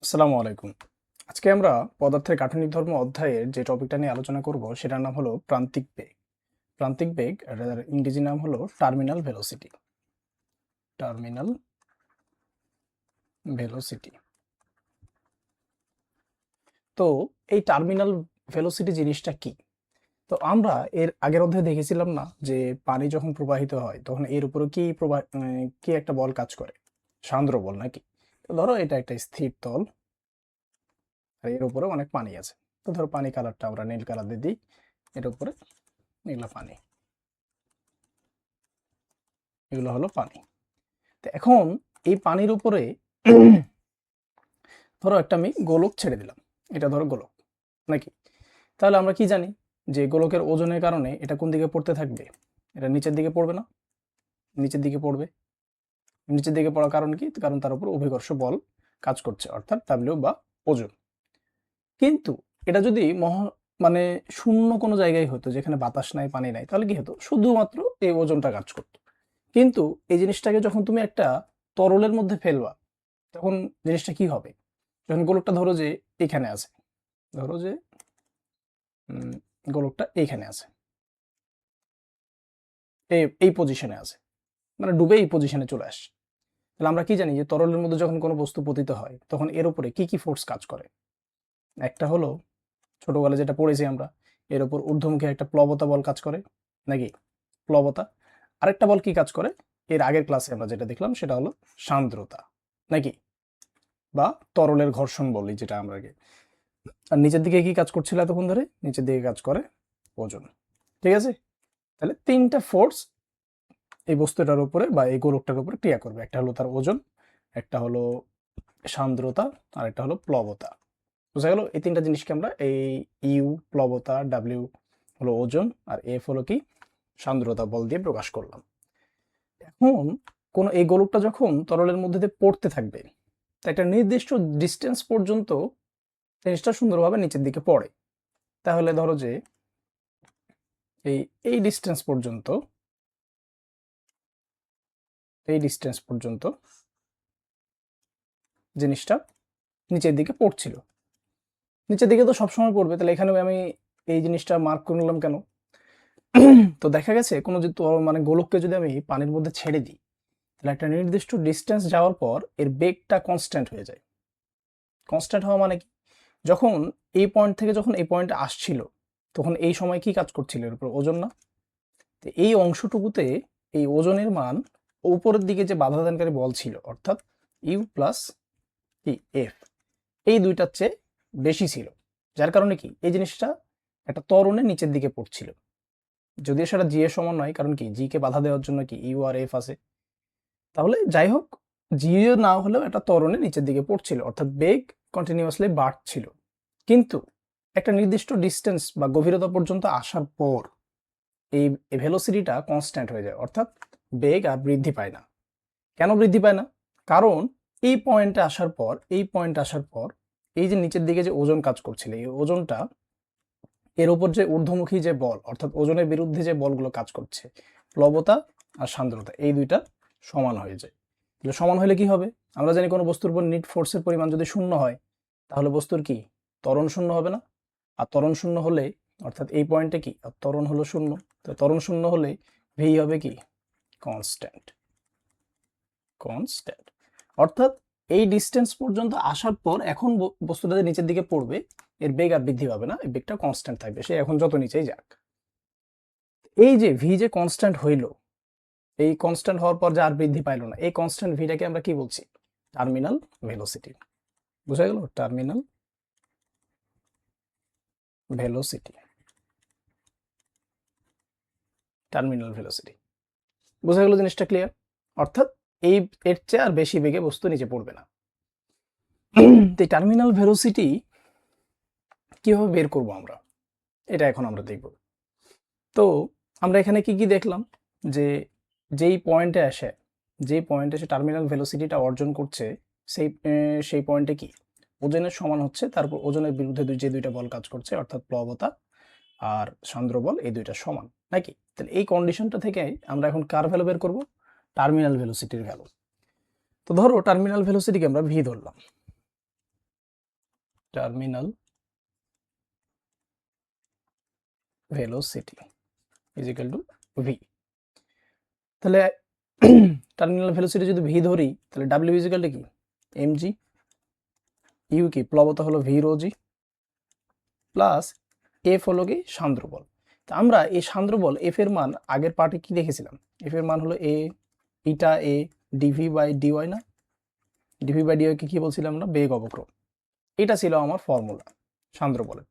আসসালামু আলাইকুম। আজকে আমরা পদার্থের গাঠনিক ধর্ম অধ্যায়ের যে টপিকটা নিয়ে আলোচনা করব সেটার নাম হলো প্রান্তিক বেগ। প্রান্তিক বেগ এর ইংরেজি নাম হলো টার্মিনাল ভেলোসিটি। Terminal velocity. তো এই টার্মিনাল ভেলোসিটি জিনিসটা কি? তো আমরা এর আগের অধ্যায়ে দেখেছিলাম না যে পানি যখন প্রবাহিত হয় তখন এর উপরে কি একটা বল কাজ করে? সান্দ্র বল নাকি? তো ধরো এটা একটা স্থির তল আর এর উপরে অনেক পানি আছে। তো ধরো পানি কালারটা আমরা নীল কালার দিয়ে দিই। এর উপরে এগুলো পানি, এগুলো হলো পানি। তো এখন এই পানির উপরে ধরো একটা আমি গোলক ছেড়ে দিলাম, এটা ধরো গোলক নাকি? তাহলে আমরা কি জানি যে গোলকের ওজনের কারণে এটা কোন দিকে পড়তে থাকবে? এটা নিচের দিকে পড়বে না? নিচের দিকে পড়বে। নিচের দিকে পড়ার কারণ কি? কারণ তার উপর অভিকর্ষ বল কাজ করছে, অর্থাৎ ডাব্লিউ বা ওজন। কিন্তু এটা যদি মানে শূন্য কোনো জায়গায় হতো যেখানে বাতাস নাই, পানি নাই, তাহলে কি হতো? শুধুমাত্র এই ওজনটা কাজ করতো। কিন্তু এই জিনিসটাকে যখন তুমি একটা তরলের মধ্যে ফেলবা তখন জিনিসটা কি হবে? যখন গোলকটা ধরো যে এখানে আছে, ধরো যে গোলকটা এইখানে আছে, এই পজিশনে আছে, মানে ডুবে এই পজিশনে চলে আসছে। তাহলে আমরা কি জানি যে তরলের মধ্যে যখন কোনো বস্তু পতিত হয় তখন এর উপরে কি কি ফোর্স কাজ করে? একটা হলো ছোটবেলায় যেটা পড়েছি আমরা, এর উপর ঊর্ধ্বমুখী একটা প্লবতা বল কাজ করে নাকি? প্লবতা। আরেকটা বল কি কাজ করে? এর আগের ক্লাসে আমরা যেটা দেখলাম সেটা হলো সান্দ্রতা নাকি, বা তরলের ঘর্ষণ বলি যেটা আমরা আগে। আর নিচের দিকে কি কাজ করছিল এতক্ষণ ধরে? নিচের দিকে কাজ করে ওজন। ঠিক আছে? তাহলে তিনটা ফোর্স এই বস্তুটার উপরে বা এই গোলকটার উপরে ক্রিয়া করবে। একটা হলো তার ওজন, একটা হলো সান্দ্রতা, আর একটা হলো প্লবতা। বুঝা গেল? এই তিনটা জিনিসকে আমরা এই ইউ প্লবতা, ডাব্লিউ হলো ওজন, আর এফ হলো কি সান্দ্রতা বল দিয়ে প্রকাশ করলাম। এখন কোন এই গোলকটা যখন তরলের মধ্যে দিয়ে পড়তে থাকবে, তা একটা নির্দিষ্ট ডিস্টেন্স পর্যন্ত জিনিসটা সুন্দরভাবে নিচের দিকে পড়ে। তাহলে ধরো যে এই এই ডিস্টেন্স পর্যন্ত, এই ডিস্টেন্স পর্যন্ত জিনিসটা নিচের দিকে পড়ছিল। নিচের দিকে তো সবসময় পড়বে, তাহলে এখানে আমি এই জিনিসটা মার্ক করে নিলাম কেন? তো দেখা গেছে কোনো যদি মানে গোলককে যদি আমি পানির মধ্যে ছেড়ে দিই, তাহলে একটা নির্দিষ্ট ডিস্টেন্স যাওয়ার পর এর বেগটা কনস্ট্যান্ট হয়ে যায়। কনস্ট্যান্ট হওয়া মানে কি? যখন এই পয়েন্ট থেকে যখন এই পয়েন্টে আসছিল তখন এই সময় কি কাজ করছিল? এর উপর ওজন না? তো এই অংশটুকুতে এই ওজনের মান উপরের দিকে যে বাধা দানকারী বল ছিল, অর্থাৎ ইউ প্লাস কি এফ, এই দুইটার চেয়ে বেশি ছিল। যার কারণে কি এই জিনিসটা একটা ত্বরণে নিচের দিকে পড়ছিল। যদিও সেটা জি এর সমান নয়, কারণ কি জি কে বাধা দেওয়ার জন্য কি ইউ আর এফ আছে। তাহলে যাই হোক, জি না হলেও একটা ত্বরণে নিচের দিকে পড়ছিল, অর্থাৎ বেগ কন্টিনিউয়াসলি বাড়ছিল। কিন্তু একটা নির্দিষ্ট ডিস্টেন্স বা গভীরতা পর্যন্ত আসার পর এই ভেলোসিটিটা কনস্ট্যান্ট হয়ে যায়, অর্থাৎ বেগ আর বৃদ্ধি পায় না। কেন বৃদ্ধি পায় না? কারণ এই পয়েন্টে আসার পর, এই পয়েন্টে আসার পর এই যে নিচের দিকে যে ওজন কাজ করছিল, এই ওজনটা এর উপর যে ঊর্ধ্বমুখী যে বল, অর্থাৎ ওজনের বিরুদ্ধে যে বলগুলো কাজ করছে, প্লবতা আর সান্দ্রতা, এই দুইটা সমান হয়ে যায়। তাহলে সমান হলে কি হবে? আমরা জানি কোনো বস্তুর উপর নিট ফোর্সের পরিমাণ যদি শূন্য হয় তাহলে বস্তুর কি ত্বরণ শূন্য হবে না? আর ত্বরণ শূন্য হলে, অর্থাৎ এই পয়েন্টে কি ত্বরণ হলো শূন্য, তো ত্বরণ শূন্য হলে ভি হবে কি কনস্ট্যান্ট। কনস্ট্যান্ট অর্থাৎ এই ডিস্টেন্স পর্যন্ত আসার পর এখন বস্তুটা যে নিচের দিকে পড়বে এর বেগ আর বৃদ্ধি পাবে না, এই বেগটা কনস্ট্যান্ট থাকবে, সে এখন যত নিচেই যাক। এই যে ভি যে কনস্ট্যান্ট হইল, এই কনস্ট্যান্ট হওয়ার পর যে আর বৃদ্ধি পাইল না, এই কনস্ট্যান্ট ভিটাকে আমরা কি বলছি? Terminal velocity. বুঝা গেল? Terminal velocity. Terminal velocity. বোঝা গেল জিনিসটা ক্লিয়ার? অর্থাৎ এই এর চেয়ে আর বেশি বেগে বস্তু নিচে পড়বে না। তো টার্মিনাল ভেলোসিটি কিভাবে বের করব আমরা, এটা এখন আমরা দেখব। তো আমরা এখানে কি কি দেখলাম? যে যেই পয়েন্টে আসে, যেই পয়েন্টে সে টার্মিনাল ভেলোসিটিটা অর্জন করছে, সেই পয়েন্টে কি ওজনের সমান হচ্ছে, তারপর ওজনের বিরুদ্ধে যে দুইটা বল কাজ করছে, অর্থাৎ প্লবতা আর সান্দ্র বল, এই দুইটা সমান নাকি? তাহলে এই কন্ডিশনটা থেকে আমরা এখন কার ভ্যালু বের করব? টার্মিনাল ভেলোসিটির ভ্যালু। তো ধরো টার্মিনাল ভেলোসিটিকে আমরা ভি ধরলাম। Terminal velocity is equal to V. তাহলে টার্মিনাল ভেলোসিটি যদি ভি ধরি তাহলে ডাব্লিউ ইজ ইকুয়াল টু কি এম জি, ইউ কি প্লবতা হলো V rho G, plus F হলো কি সান্দ্র বল। তা আমরা এই সান্দ্র বল এফ এর মান আগের পার্টে কি দেখেছিলাম, এফ এর মান হলো এ ইটা এ ডিভি বাই ডিওয়াই না, ডিভি বাই ডিওয়াই কে কি বলছিলাম না, বেগ অবক্রম। এটা ছিল আমার ফর্মুলা সান্দ্র বলের।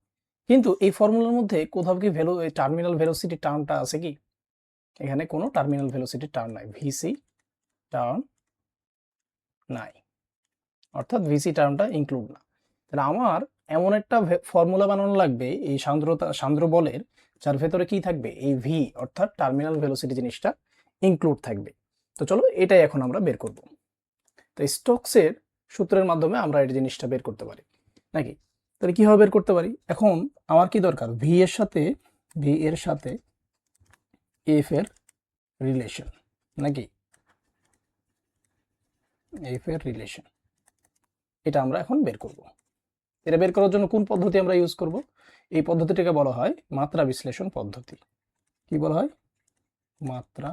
কিন্তু এই ফর্মুলার মধ্যে কোথাও কি টার্মিনাল ভেলোসিটি টার্মটা আছে কি? এখানে কোনো টার্মিনাল ভেলোসিটি টার্ম নাই, ভিসি টার্ম নাই, অর্থাৎ ভিসি টার্মটা ইনক্লুড না। তাহলে আমার এমন একটা ফর্মুলা বানানো লাগবে এই সান্দ্র বলের যার ভেতরে কি থাকবে, এই ভি অর্থাৎ টার্মিনাল ভেলোসিটি জিনিসটা ইনক্লুড থাকবে। তো চলো এটাই এখন আমরা বের করব। তো স্টোকসের সূত্রের মাধ্যমে আমরা এই জিনিসটা বের করতে পারি নাকি? তাহলে কিভাবে বের করতে পারি? এখন আমার কি দরকার, ভি এর সাথে এফ এর রিলেশন নাকি, এফ এর রিলেশন, এটা আমরা এখন বের করব। এটা বের করার জন্য কোন পদ্ধতি আমরা ইউজ করব? এই পদ্ধতিটাকে বলা হয় মাত্রা বিশ্লেষণ পদ্ধতি। কি বলা হয়? মাত্রা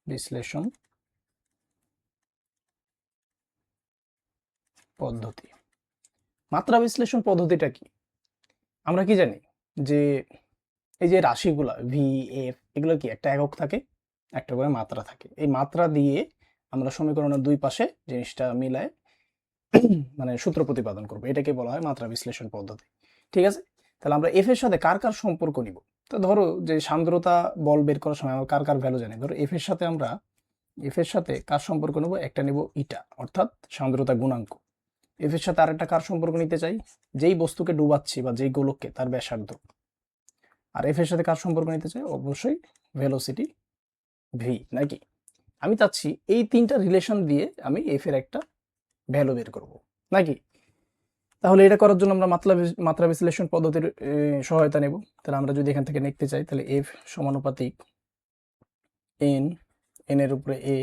বিশ্লেষণ পদ্ধতি। মাত্রা বিশ্লেষণ পদ্ধতিটা কি? আমরা কি জানি যে এই যে রাশিগুলা ভি এফ এগুলো কি একটা একক থাকে, একটা করে মাত্রা থাকে। এই মাত্রা দিয়ে আমরা সমীকরণের দুই পাশে জিনিসটা মিলায় মানে সূত্র প্রতিপাদন করবো, এটাকে বলা হয় মাত্রা বিশ্লেষণ পদ্ধতি। ঠিক আছে, তাহলে আমরা এফ এর সাথে কার কার সম্পর্ক নিব? তো ধরো যে সান্দ্রতা বল বের করার সময় আমরা কার কার ভ্যালু জানি, ধরো এফ এর সাথে কার সম্পর্ক নেব, একটা নেব ইটা অর্থাৎ সান্দ্রতা গুণাঙ্ক। এফ এর সাথে আরেকটা কার সম্পর্ক নিতে চাই, যেই বস্তুকে ডুবাচ্ছি বা যেই গোলককে তার ব্যাসার্ধ। আর এফ এর সাথে কার সম্পর্ক নিতে চাই, অবশ্যই ভেলোসিটি ভি নাকি। আমি চাচ্ছি এই তিনটা রিলেশন দিয়ে আমি এফ এর একটা ভ্যালু বের করব নাকি। তাহলে এটা করার জন্য আমরা মাত্রা বিশ্লেষণ পদ্ধতির সহায়তা নেব। তাহলে আমরা যদি এখান থেকে লিখতে চাই তাহলে এফ সমানুপাতিক এন, এন এর উপরে এ,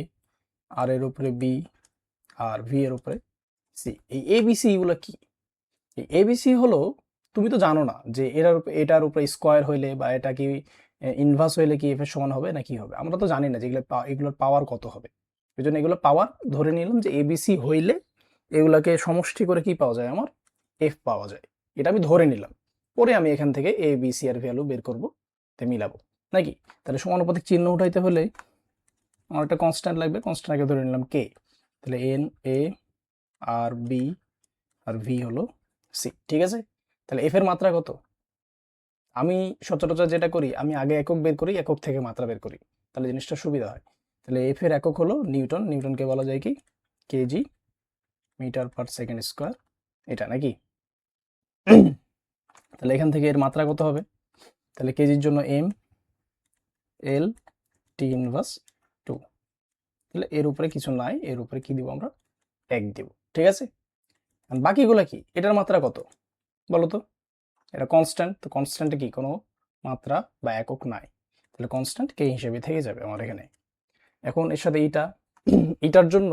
আর এর উপরে বি, আর ভি এর উপরে সি। এই এবিসি গুলো কি? এই এবিসি হলো, তুমি তো জানো না যে এটার উপরে স্কোয়ার হইলে বা এটা কি ইনভার্স হইলে কি এফ এর সমান হবে না কি হবে, আমরা তো জানি না যে এগুলোর পাওয়ার কত হবে। এই জন্য এগুলো পাওয়ার ধরে নিলাম যে এবিসি হইলে এগুলাকে সমষ্টি করে কি পাওয়া যায়, আমার এফ পাওয়া যায়, এটা আমি ধরে নিলাম। পরে আমি এখান থেকে এ বি সি এর ভ্যালু বের করবো, তাই মিলাবো নাকি। তাহলে সমানুপাতিক চিহ্ন উঠাইতে হলে আমার একটা কনস্ট্যান্ট লাগবে, কনস্ট্যান্ট আগে ধরে নিলাম কে। তাহলে N A R B R V হলো সি। ঠিক আছে, তাহলে এফ এর মাত্রা কত? আমি সচরাচর যেটা করি, আমি আগে একক বের করি, একক থেকে মাত্রা বের করি, তাহলে জিনিসটা সুবিধা হয়। তাহলে এফ এর একক হলো নিউটন, নিউটনকে বলা যায় কি kg metre per second square, এটা নাকি। তাহলে এখান থেকে এর মাত্রা কত হবে? তাহলে কেজির জন্য এম এল টি ইনভার্স 2। তাহলে এর উপরে কিছু নাই, এর উপরে কি দিব আমরা, 1 দিব। ঠিক আছে, বাকিগুলো কি, এটার মাত্রা কত বলো তো? এটা কনস্ট্যান্ট, তো কনস্ট্যান্টে কি কোনো মাত্রা বা একক নাই, তাহলে কনস্ট্যান্ট কে হিসেবে থেকে যাবে আমার এখানে। এখন এর সাথে ইটার জন্য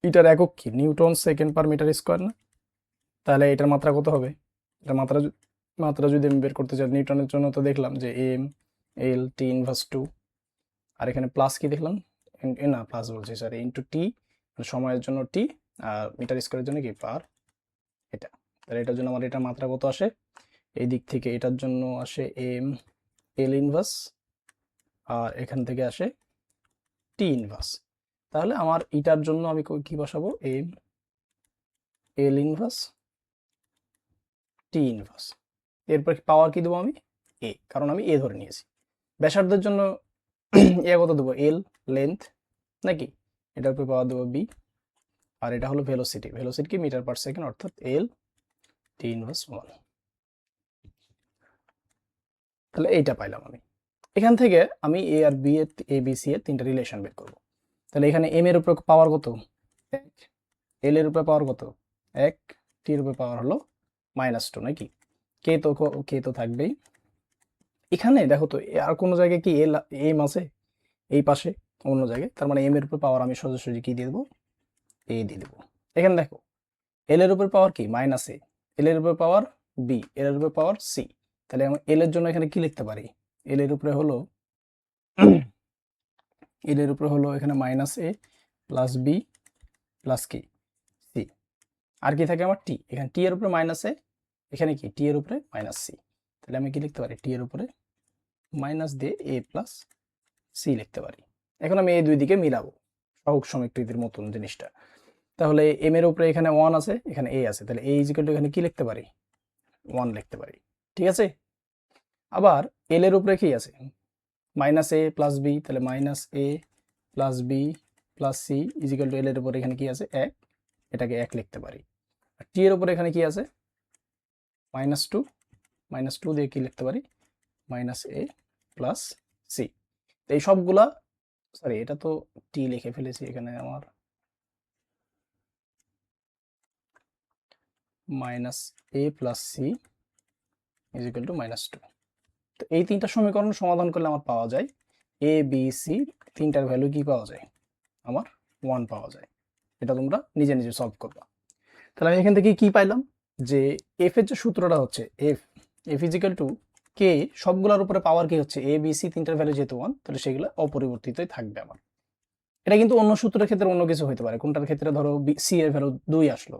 ইটার একক কি, newton second per metre square না। তাহলে এটার মাত্রা কত হবে? এটার মাত্রা যদি আমি বের করতে চাই নিউটনের জন্য, তো দেখলাম যে এম এল টি ইনভার্স 2, আর এখানে প্লাস কি দেখলাম, না প্লাস বলছি সরি, ইন্টু টি, সময়ের জন্য টি, আর মিটার স্কোয়ারের জন্য কি পার এটা। তাহলে এটার জন্য আমার এটার মাত্রা কত আসে, এই দিক থেকে এটার জন্য আসে এম এল ইনভার্স, আর এখান থেকে আসে টি ইনভার্স। তাহলে আমার ইটার জন্য আমি কি বসাবো, M L inverse T inverse. এরপর পাওয়ার কি দেবো আমি, এ, কারণ আমি এ ধরে নিয়েছি। ব্যাসার্ধের জন্য এ কত দেবো, এল লেন্থ নাকি, এটার উপরে পাওয়ার দেবো বি, আর এটা হলো ভেলোসিটি, ভেলোসিটি কি মিটার পার সেকেন্ড, অর্থাৎ এল টি ইনভার্স 1। তাহলে এইটা পাইলাম আমি। এখান থেকে আমি এ আর বি এর এ বি সি এর তিনটা রিলেশন বের করবো। তাহলে এখানে এম এর উপরে পাওয়ার কত, 1, এল এর উপরে পাওয়ার কত 1, টি এর উপরে পাওয়ার হলো -2 নাকি, কে তো থাকবেই। এখানে দেখো তো আর কোনো জায়গায় কি এম আছে এই পাশে, অন্য জায়গায়, তার মানে এম এর উপর পাওয়ার আমি সোজাসুজি কি দিয়ে দেবো, এ দিয়ে দেবো। এখানে দেখো এল এর উপর পাওয়ার কি মাইনাস এ, এল এর উপর পাওয়ার বি, এল এর উপর পাওয়ার সি। তাহলে আমি এল এর জন্য এখানে কি লিখতে পারি, এল এর উপরে হলো এল এর উপরে হলো এখানে minus A plus B plus কি সি। আর কি থাকে আমার টি, এখানে টি এর উপরে মাইনাস এ, এখানে কি টি এর উপরে মাইনাস সি। তাহলে আমি কি লিখতে পারি, টি এর উপরে মাইনাস দিয়ে এ প্লাস সি লিখতে পারি। এখন আমি এই দুই দিকে মিলাবো সহগ সমীকৃতির মতন জিনিসটা। তাহলে এম এর উপরে এখানে 1 আছে, এখানে এ আছে, তাহলে এ ইজিক্যাল টু এখানে কি লিখতে পারি, 1 লিখতে পারি। ঠিক আছে, আবার এল এর উপরে কি আছে মাইনাস এ প্লাস বি, তাহলে minus A plus B plus C is equal to L এর উপরে এখানে কি আছে 1, এটাকে 1 লিখতে পারি। আর টি এর উপরে এখানে কি আছে -2, -2 দিয়ে কি লিখতে পারি মাইনাস এ প্লাস সি। এই সবগুলা, সরি এটা তো টি লিখে ফেলেছি এখানে আমার, minus A plus C is equal two -2। তো এই তিনটা সমীকরণ সমাধান করলে আমার পাওয়া যায় এ বি সি, তিনটার ভ্যালু কি পাওয়া যায় আমার 1 পাওয়া যায়। এটা তোমরা নিজে নিজে সলভ করবা। তাহলে আমি এখান থেকে কি পাইলাম, যে এফ এর যে সূত্রটা হচ্ছে এফ ইজিক্যাল টু কে, সবগুলোর উপরে পাওয়ার কি হচ্ছে এ বি সি, তিনটার ভ্যালু যেহেতু 1, তাহলে সেগুলো অপরিবর্তিতই থাকবে আমার। এটা কিন্তু অন্য সূত্রের ক্ষেত্রে অন্য কিছু হতে পারে, কোনটার ক্ষেত্রে ধরো সি এর ভ্যালু 2 আসলো,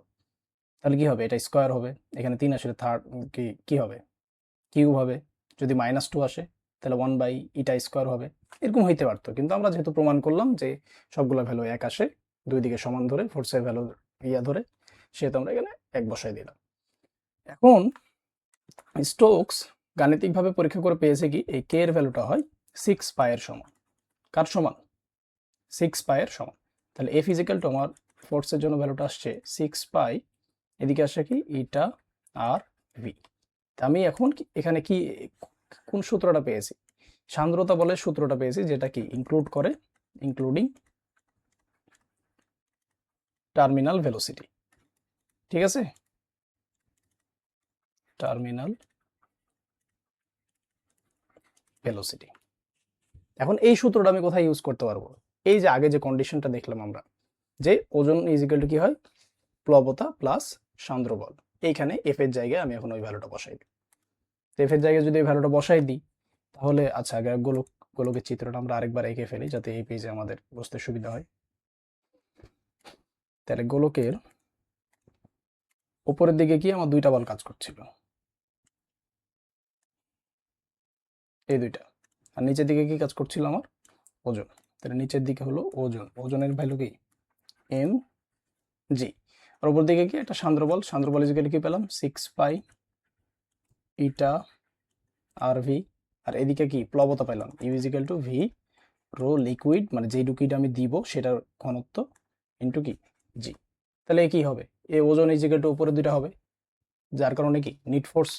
তাহলে কি হবে, এটা স্কোয়ার হবে, এখানে 3 আসলে থার্ড কি হবে কিউব হবে, যদি -2 আসে তাহলে 1 বাই ইটা স্কোয়ার হবে, এরকম হইতে পারতো। কিন্তু আমরা যেহেতু প্রমাণ করলাম যে সবগুলো ভ্যালু 1 আসে, দুই দিকে সমান ধরে ফোর্সের ভ্যালু ধরে, সেহেতু আমরা এখানে 1 বসাই দিলাম। এখন স্টোকস গাণিতিকভাবে পরীক্ষা করে পেয়েছে কি এই কে এর ভ্যালুটা হয় 6 পাই এর সমান। কার সমান, 6 পাই এর সমান। তাহলে এফ ইজিক্যাল টু আমার ফোর্সের জন্য ভ্যালুটা আসছে 6 পাই, এদিকে আসে কি ইটা আর ভি। আমি এখন এখানে কি কোন সূত্রটা পেয়েছি, সান্দ্রতা বলে সূত্রটা পেয়েছি, যেটা কি ইনক্লুড করে ইনক্লুডিং টার্মিনাল ভেলোসিটি। ঠিক আছে, টার্মিনাল ভেলোসিটি। এখন এই সূত্রটা আমি কোথায় ইউজ করতে পারবো, এই যে আগে যে কন্ডিশনটা দেখলাম আমরা, যে ওজন ইজিক্যাল টু কি হয় প্লবতা প্লাস সান্দ্র বল, এইখানে এফ এর জায়গায় আমি এখন ওই ভ্যালুটা বসাই দিই। এফ এর জায়গায় যদি এই ভ্যালুটা বসাই দিই, তাহলে আচ্ছা আগে গোলকের চিত্রটা আমরা আরেকবার এঁকে ফেলি যাতে এই পেজে আমাদের বুঝতে সুবিধা হয়। তাহলে গোলকের উপরের দিকে কি আমার দুইটা বল কাজ করছিল, এই দুইটা, আর নিচের দিকে কি কাজ করছিল আমার ওজন। তাহলে নিচের দিকে হলো ওজন, ওজনের ভ্যালু কি এম জি, আর উপর দিকে কি একটা সান্দ্র বল ইজিক্যাল কি পেলাম 6 পাই ইটা আর ভি, আর এদিকে কি প্লবতা পেলাম U is equal to V rho liquid, মানে যেই লিকুইড আমি দিব সেটার ঘনত্ব ইন্টু কি জি। তাহলে কি হবে, এ ওজন ইজিক্যাল টু উপরে দুইটা হবে, যার কারণে কি নিট ফোর্স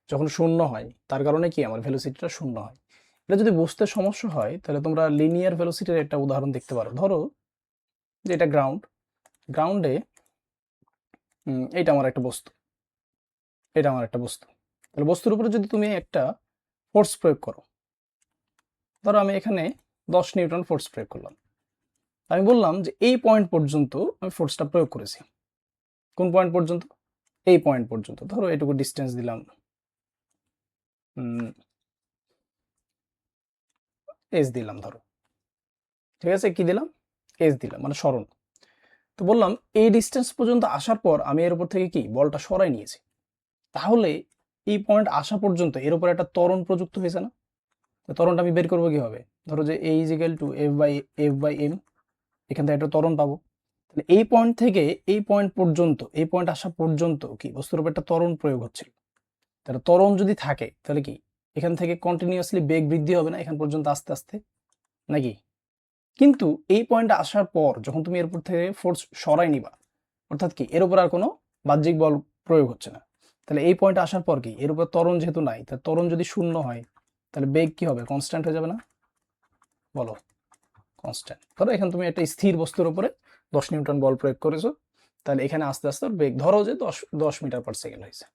যখন শূন্য হয় তার কারণে কি আমার ভেলোসিটিটা শূন্য হয়। এটা যদি বুঝতে সমস্যা হয় তাহলে তোমরা লিনিয়ার ভেলোসিটির একটা উদাহরণ দেখতে পারো। ধরো যে এটা গ্রাউন্ডে এটা আমার একটা বস্তু, এটা আমার একটা বস্তু, তাহলে বস্তুর উপরে যদি তুমি একটা ফোর্স প্রয়োগ করো, ধরো আমি এখানে 10 নিউটন ফোর্স প্রয়োগ করলাম, আমি বললাম যে এই পয়েন্ট পর্যন্ত আমি ফোর্সটা প্রয়োগ করেছি। কোন পয়েন্ট পর্যন্ত, এই পয়েন্ট পর্যন্ত, ধরো এটুকু ডিস্টেন্স দিলাম এস দিলাম, ধরো ঠিক আছে, কি দিলাম এস দিলাম মানে সরণ। তো বললাম এই ডিস্টেন্স পর্যন্ত আসার পর আমি এর উপর থেকে কি বলটা সরাই নিয়েছি, তাহলে এই পয়েন্ট আসা পর্যন্ত এর উপর একটা ত্বরণ প্রযুক্ত হয়েছে না, ত্বরণটা আমি বের করবো কিভাবে, ধরো যে A is equal to F by M, এখান থেকে একটা ত্বরণ পাবো। তাহলে এই পয়েন্ট থেকে এই পয়েন্ট পর্যন্ত, এই পয়েন্ট আসা পর্যন্ত কি বস্তুর উপর একটা ত্বরণ প্রয়োগ হচ্ছিল। তাহলে ত্বরণ যদি থাকে তাহলে কি এখান থেকে কন্টিনিউয়াসলি বেগ বৃদ্ধি হবে না এখান পর্যন্ত আস্তে আস্তে নাকি। কিন্তু এই পয়েন্টে আসার পর যখন তুমি এর উপর থেকে ফোর্স সরাই নিবা, অর্থাৎ কি এর উপর আর কোনো বাহ্যিক বল প্রয়োগ হচ্ছে না, তাহলে এই পয়েন্টে আসার পর কি এর উপর ত্বরণ যেহেতু নাই, তাহলে ত্বরণ যদি শূন্য হয় তাহলে বেগ কি হবে কনস্ট্যান্ট হয়ে যাবে না, বলো কনস্ট্যান্ট। ধরো এখানে তুমি একটা স্থির বস্তুর উপরে 10 নিউটন বল প্রয়োগ করেছো, তাহলে এখানে আস্তে আস্তে বেগ ধরো যে 10 মিটার পার সেকেন্ড হয়েছে।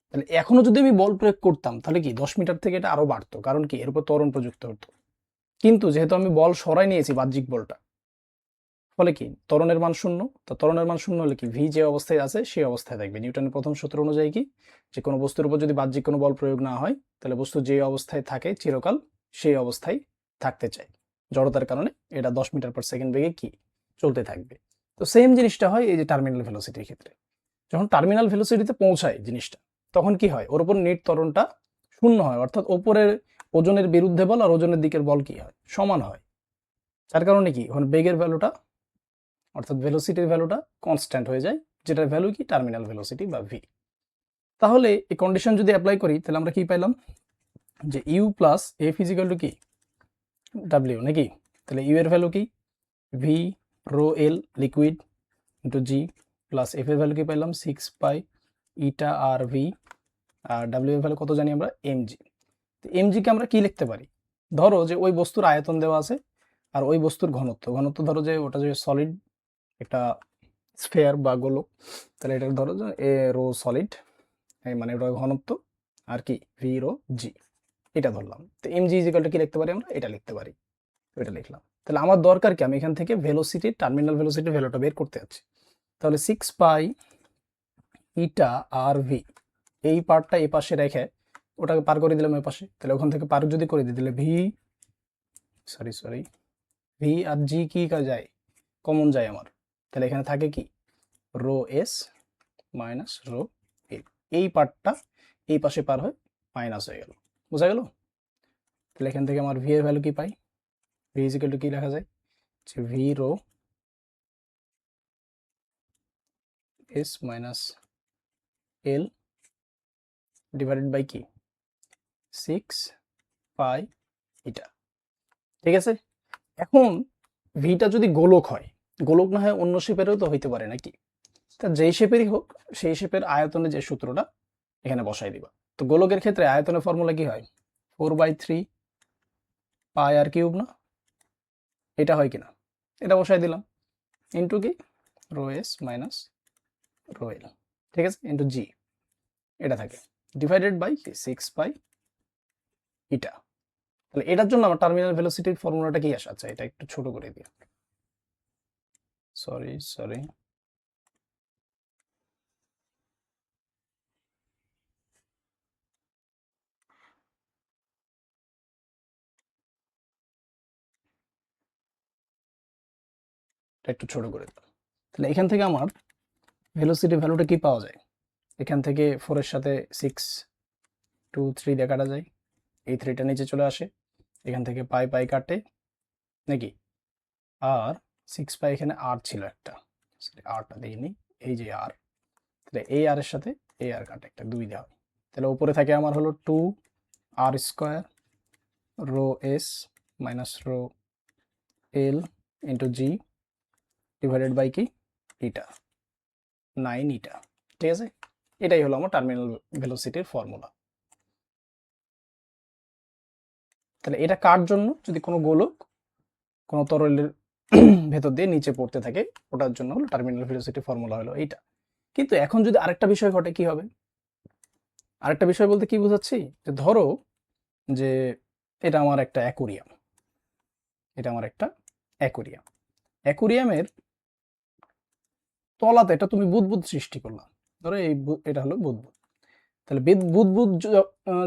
তাহলে এখনো যদি আমি বল প্রয়োগ করতাম তাহলে কি 10 মিটার থেকে এটা আরো বাড়তো, কারণ কি এর উপর ত্বরণ প্রযুক্ত হতো। কিন্তু যেহেতু আমি বল সরাই নিয়েছি বাহ্যিক বলটা, ফলে কি ত্বরণের মান শূন্য। তো ত্বরণের মান শূন্য হলে কি ভি যে অবস্থায় আছে সেই অবস্থায় থাকবে। নিউটনের প্রথম সূত্র অনুযায়ী কি, যে কোনো বস্তুর উপর যদি বাহ্যিক কোনো বল প্রয়োগ না হয় তাহলে বস্তু যে অবস্থায় থাকে চিরকাল সেই অবস্থায় থাকতে চায়। জড়তার কারণে এটা 10 মিটার/সেকেন্ড বেগে কি চলতে থাকবে। তো সেম জিনিসটা হয় এই যে টার্মিনাল ভেলোসিটির ক্ষেত্রে। যখন টার্মিনাল ভেলোসিটিতে পৌঁছায় জিনিসটা, তখন কি হয়, ওর উপর নেট ত্বরণটা শূন্য হয়, অর্থাৎ ওপরের ওজনের বিরুদ্ধে বল আর ওজনের দিকের বল কি হয়, সমান হয়। যার কারণে কি এখন বেগের ভ্যালুটা অর্থাৎ ভেলোসিটির ভ্যালুটা কনস্ট্যান্ট হয়ে যায়, যেটার ভ্যালু কি টার্মিনাল ভেলোসিটি বা ভি। তাহলে এই কন্ডিশন যদি অ্যাপ্লাই করি তাহলে আমরা কি পাইলাম, যে U plus F is equal to কি ডাব্লিউ নাকি। তাহলে ইউ এর ভ্যালু কি V rho L liquid into G, plus F এর ভ্যালু কি পাইলাম 6 পাই ইটা আর ভি, আর ডাব্লিউ এর ভ্যালু কত জানি আমরা এমজি। এমজিকে আমরা কি লিখতে পারি, ধরো যে ওই বস্তুর আয়তন দেওয়া আছে আর ওই বস্তুর ঘনত্ব, ঘনত্ব ধরো যে ওটা যে সলিড একটা স্ফেয়ার বা গোলক, তাহলে এটা ধরো যে এ রো সলিড, মানে ওটা ঘনত্ব, আর কি ভি রো জি, এটা ধরলাম। তো এম জি ইজিক্যাল টু কি লিখতে পারি আমরা, এটা লিখতে পারি। তো এটা লিখলাম। তাহলে আমার দরকার কি, আমি এখান থেকে ভেলোসিটি টার্মিনাল ভেলোসিটির ভ্যালুটা বের করতে যাচ্ছি। তাহলে 6 পাই ইটা আর ভি, এই পার্টটা এই পাশে রেখে ওটাকে পার করে দিলাম ওই পাশে। তাহলে ওখান থেকে পার যদি করে দিই তাহলে সরি ভি আর জি কি যায়, কমন যায় আমার। তাহলে এখানে থাকে কি rho S minus rho L, এই পার্টটা এই পাশে পার হয় মাইনাস হয়ে গেল। বোঝা গেল? তাহলে এখান থেকে আমার ভি এর ভ্যালু কি পাই, ভি ইজিক্যাল টু কি লেখা যায়, যে V rho S minus L divided by কি 6 পাই ইটা। ঠিক আছে, এখন ভিটা যদি গোলক হয়, গোলক না হয় অন্য শেপেরও তো হইতে পারে নাকি, তা যেই শেপেরই হোক সেই শেপের আয়তনে যে সূত্রটা এখানে বসাই দিবা। তো গোলকের ক্ষেত্রে আয়তনের ফর্মুলা কি হয় 4/3 পাই আর কিউব না, এটা হয় কিনা, এটা বসাই দিলাম ইন্টু কি rho S minus rho L, ঠিক আছে, ইন্টু জি, এটা থাকে ডিভাইডেড বাই 6 পাই ইটা। তাহলে এটার জন্য আমার টার্মিনাল ভেলোসিটির ফর্মুলাটা কি আসে, আচ্ছা এটা একটু ছোট করে দিই, সরি একটু ছোট করে দিলাম। তাহলে এখান থেকে আমার ভেলোসিটি ভ্যালুটা কি পাওয়া যায়, এখান থেকে 4 এর সাথে 6 2 3 দিয়ে কাটা যায়, এই 3টা নিচে চলে আসে, এখান থেকে পাই পাই কাটে নাকি, আর 6 পাই এখানে আর ছিল একটা, আরটা দিইনি, এই যে আর, তাহলে এই আর এর সাথে এই আর কাটে একটা 2 দেওয়া হয়। তাহলে উপরে থাকে আমার হলো 2r² rho S minus rho L into G divided by কি ইটা 9 ইটা। ঠিক আছে, এটাই হলো আমার টার্মিনাল ভেলোসিটির ফর্মুলা। তাহলে এটা কার জন্য, যদি কোনো গোলক কোনো তরলের ভেতর দিয়ে নিচে পড়তে থাকে, ওটার জন্য হলো টার্মিনাল ভেলোসিটি ফর্মুলা হলো এইটা। কিন্তু এখন যদি আরেকটা বিষয় ঘটে কি হবে, আরেকটা বিষয় বলতে কি বোঝাচ্ছি, যে ধরো যে এটা আমার একটা অ্যাকোরিয়াম, এটা আমার একটা অ্যাকোরিয়াম, অ্যাকোরিয়ামের তলাতে এটা তুমি বুদবুদ সৃষ্টি করলাম, ধরো এই এটা হলো বুদবুদ। তাহলে বুদবুদ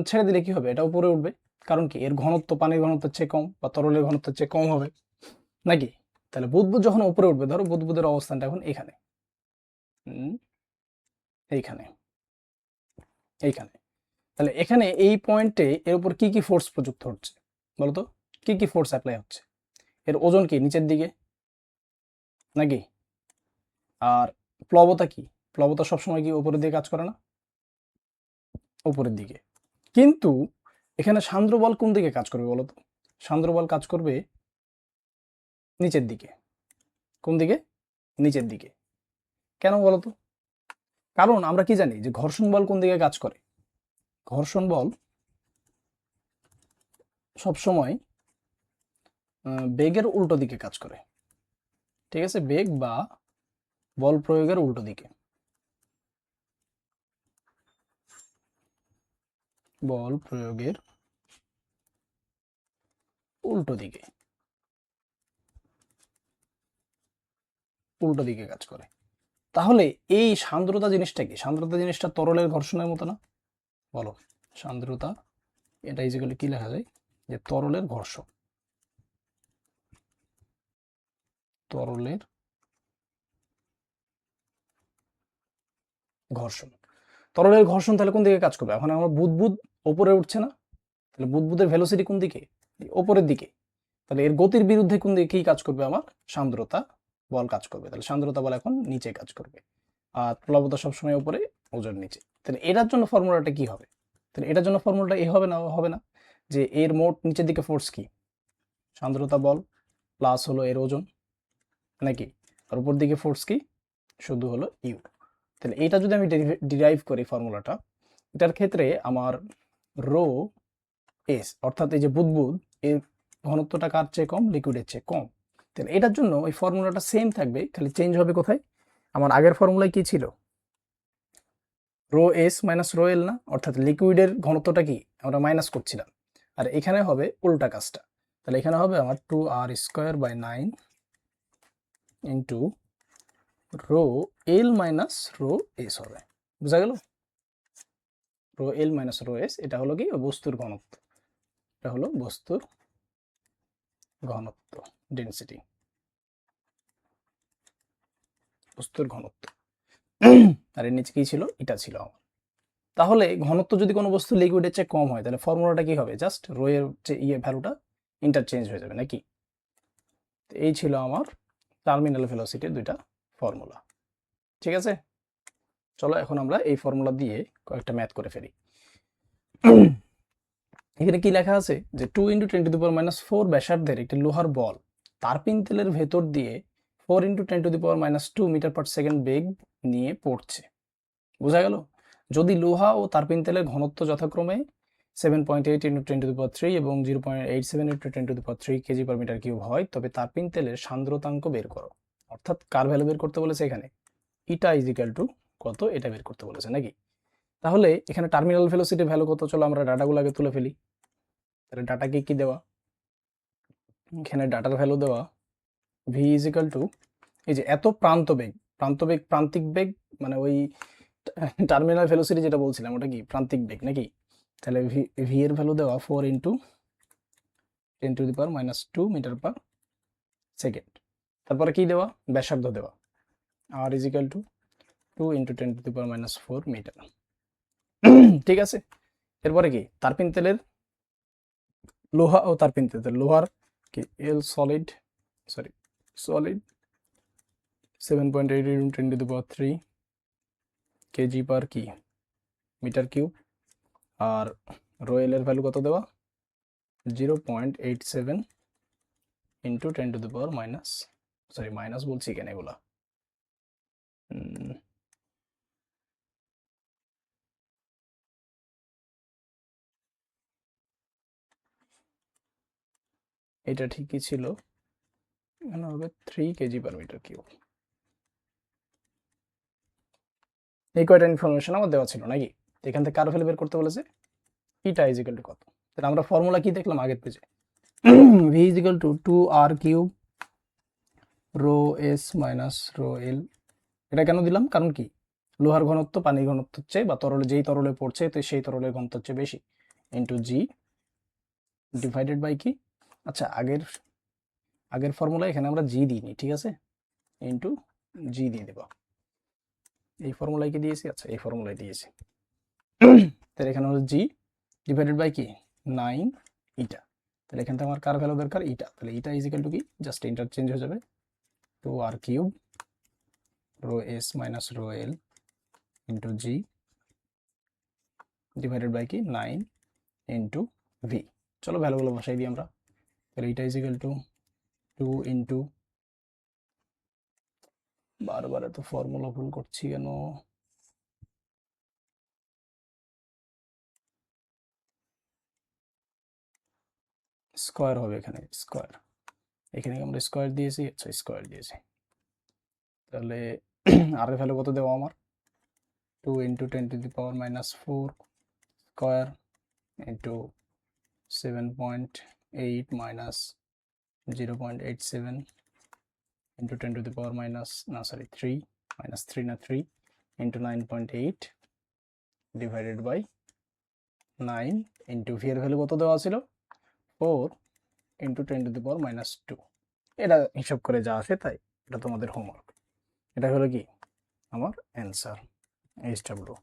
ছেড়ে দিলে কি হবে, এটা উপরে উঠবে, কারণ কি এর ঘনত্ব পানির ঘনত্বের চেয়ে কম বা তরলের ঘনত্বের চেয়ে কম হবে নাকি। তাহলে বুদবুদ যখন উপরে উঠবে, ধরো বুদবুদের অবস্থানটা এখন এখানে, এইখানে এইখানে, তাহলে এখানে এই পয়েন্টে এর উপর কি কি ফোর্স প্রযুক্ত হচ্ছে বলতো, কি কি ফোর্স অ্যাপ্লাই হচ্ছে, এর ওজন কি নিচের দিকে নাকি, আর প্লবতা কি, প্লবতা সবসময় কি উপরের দিকে কাজ করে না, উপরের দিকে। কিন্তু এখানে সান্দ্র বল কোন দিকে কাজ করবে বলতো, সান্দ্র বল কাজ করবে নিচের দিকে। কোন দিকে, নিচের দিকে। কেন বলতো, কারণ আমরা কি জানি যে ঘর্ষণ বল কোন দিকে কাজ করে, ঘর্ষণ বল সবসময় বেগের উল্টো দিকে কাজ করে। ঠিক আছে, বেগ বা বল প্রয়োগের উল্টো দিকে, বল প্রয়োগের উল্টো দিকে কাজ করে। তাহলে এই সান্দ্রতা জিনিসটা কি? সান্দ্রতা জিনিসটা তরলের ঘর্ষণের মতো না? বলো, সান্দ্রতা এটা ইজিক্যালি কি লেখা যায়? যে তরলের ঘর্ষণ। তরলের ঘর্ষণ। তরলের ঘর্ষণ তাহলে কোন দিকে কাজ করবে? এখন আমার বুদবুদ ওপরে উঠছে না, তাহলে বুদবুদের ভেলোসিটি কোন দিকে? ওপরের দিকে। তাহলে এর গতির বিরুদ্ধে কোন দিকে কি কাজ করবে? আমার সান্দ্রতা বল কাজ করবে। তাহলে সান্দ্রতা বল এখন নিচে কাজ করবে, আর প্লবতা সবসময় উপরে, ওজন নিচে। তাহলে এটার জন্য ফর্মুলাটা কি হবে? তাহলে এটার জন্য ফর্মুলাটা এ হবে না? হবে না। যে এর মোট নিচের দিকে ফোর্স কি? সান্দ্রতা বল প্লাস হলো এর ওজন, নাকি? আর উপর দিকে ফোর্স কি? শুধু হলো ইউ। তাহলে এটা যদি আমি ডিরাইভ করি ফর্মুলাটা, এটার ক্ষেত্রে আমার রো এস, অর্থাৎ এই যে বুদবুদ, এর ঘনত্বটা কার চেয়ে কম? লিকুইডের চেয়ে কম। তাহলে এটার জন্য ওই ফর্মুলাটা সেম থাকবে, খালি চেঞ্জ হবে কোথায়? আমার আগের ফর্মুলায় কি ছিল? Rho S minus rho L না? অর্থাৎ লিকুইডের ঘনত্বটা কি আমরা মাইনাস করছিলাম, আর এখানে হবে উল্টা কাজটা। তাহলে এখানে হবে আমার 2r²/9 into rho L minus rho S হবে। বুঝা গেল? Rho L minus rho S, এটা হলো কি বস্তুর ঘনত্ব, এটা হলো বস্তুর ঘনত্ব, ডেনসিটি, বস্তুর ঘনত্ব। আর এর নিচে কি ছিল? এটা ছিল আমার। তাহলে ঘনত্ব যদি কোনো বস্তু লিকুইডের চেয়ে কম হয়, তাহলে ফর্মুলাটা কি হবে? জাস্ট রো এর যে ভ্যালুটা ইন্টারচেঞ্জ হয়ে যাবে, নাকি? এই ছিল আমার টার্মিনাল ভেলোসিটির দুইটা ফর্মুলা। ঠিক আছে, চলো এখন আমরা এই ফর্মুলা দিয়ে কয়েকটা ম্যাথ করে ফেলি। এখানে কি লেখা আছে? যে 2 × 10⁻⁻4 ব্যাসার্ধের একটি লোহার বল তারপিন তেলের ভেতর দিয়ে 4 × 10⁻²মিটার পার সেকেন্ড বেগ নিয়ে পড়ছে। বোঝা গেল? যদি লোহা ও তারপিন তেলের ঘনত্ব যথাক্রমে 7.8 × 10⁻³ এবং 0.87 × 10⁻³ কেজি পার মিটার কিউব হয়, তবে তারপিন তেলের সান্দ্রতাঙ্ক বের করো। অর্থাৎ কার ভ্যালু বের করতে বলেছে? এখানে ইটা ইজিক্যাল টু কত, এটা বের করতে বলেছে, নাকি? তাহলে এখানে টার্মিনাল ভেলোসিটি ভ্যালু কত? চলো আমরা ডাটাগুলো আগে তুলে ফেলি। তাহলে ডাটাকে কি দেওয়া? এখানে ডাটার ভ্যালু দেওয়া ভি ইজিক্যাল টু, এই যে এত প্রান্ত বেগ, প্রান্তিক বেগ, মানে ওই টার্মিনাল ভেলোসিটি যেটা বলছিলাম ওটা কি প্রান্তিক বেগ, নাকি? তাহলে ভি এর ভ্যালু দেওয়া 4 × 10⁻² মিটার পার সেকেন্ড। তারপরে কি দেওয়া? ব্যাসার্ধ দেওয়া, আর ইজিক্যাল টু 2 × 10⁻⁴ মিটার। ঠিক আছে, এরপরে কি? তারপিন তেলের, লোহা ও তারপিন তেল, লোহার কি এল সলিড, সলিড 7.8 × 10⁻³ কেজি পার কি মিটার কিউব, আর রোয়েলের ভ্যালু কত দেওয়া? 0.87 × 10⁻⁻, মাইনাস বলছি কেন এগুলা? এটা ঠিকই ছিল, এখানে হবে 3 কেজি পার মিটার কিউব। এই কয়টা ইনফরমেশন আমার দেওয়া ছিল, নাকি? এখান থেকে কার ভ্যালু বের করতে বলেছে? ইটা ইজিক্যাল টু কত? তাহলে আমরা ফর্মুলা কি দেখলাম আগের পেজে? V is equal to 2r³ rho S minus rho L. এটা কেন দিলাম? কারণ কি? লোহার ঘনত্ব পানির ঘনত্ব চেয়ে, বা তরলে যেই তরলে পড়ছে তো সেই তরলের ঘনত্ব চেয়ে বেশি, ইন্টু জি ডিভাইডেড বাই কি? আচ্ছা, আগের ফর্মুলা এখানে আমরা জি দিইনি, ঠিক আছে, ইন্টু জি দিয়ে দেবো। এই ফর্মুলায় কি দিয়েছি? আচ্ছা, এই ফর্মুলায় দিয়েছি। তাহলে এখানে হলো জি ডিভাইডেড বাই কি 9 ইটা। তাহলে এখান থেকে আমার কার ভ্যালু দরকার? ইটা। তাহলে ইটা ইজিক্যাল টু কি? জাস্ট ইন্টারচেঞ্জ হয়ে যাবে, 2r³ rho S minus rho L into G divided by কি 9 ইন্টু ভি। চলো ভ্যালুগুলো বসাই দিই আমরা। তাহলে ইটা ইজিক্যাল টু 2 ইন্টু, বারবার এত ফর্মুলা ভুল করছি কেন? স্কোয়ার হবে এখানে, স্কোয়ার, এখানে আমরা স্কোয়ার দিয়েছি, আচ্ছা স্কোয়ার দিয়েছি। তাহলে আর এর ভ্যালু কত দেবো আমার? 2 × 10⁻⁻4 square into 7.87 8 minus 0.87 into 10 to the power minus, no sorry, 3 minus 3 na 3 into 9.8 divided by 9 into v এর ভ্যালু কত দেওয়া ছিল 4 into 10 to the power minus 2। এটা হিসাব করে যা আসে তাই, এটা তোমাদের হোমওয়ার্ক। এটা হলো কি আমার অ্যান্সার HW।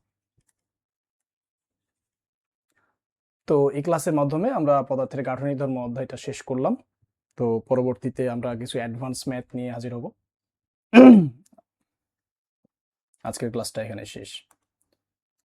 তো এই ক্লাসের মাধ্যমে আমরা পদার্থের গাঠনিক ধর্ম অধ্যায়টা শেষ করলাম। তো পরবর্তীতে আমরা কিছু অ্যাডভান্স ম্যাথ নিয়ে হাজির হব। আজকের ক্লাসটা এখানে শেষ।